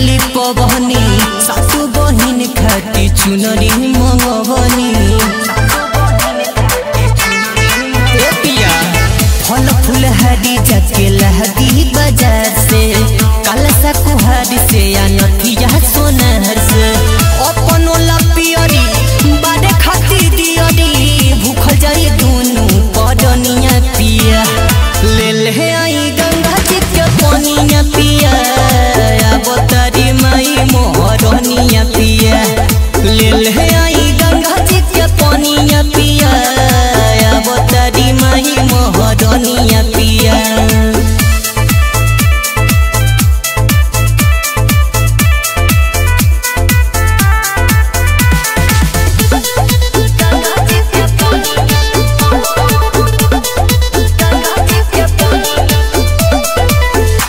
हाली पवनी सासु बहिन खाती चुनरी मंगवनी फल फूल हरी जाके लहदी बाजार से कलसा कुहारी से या नथिया सोनार से अपनो लपियरी बारे खाती दियरी भूखल जाए दोनों पडनिया पिया ले ले आई गंगा जी के पानिया पिया अवतारी माई मोहरनिया पिया ले ले आई गंगा जी के पानिया पिया अवतारी माई मोहरनिया पिया।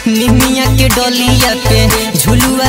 निमिया के डोलिया पे झुलुआ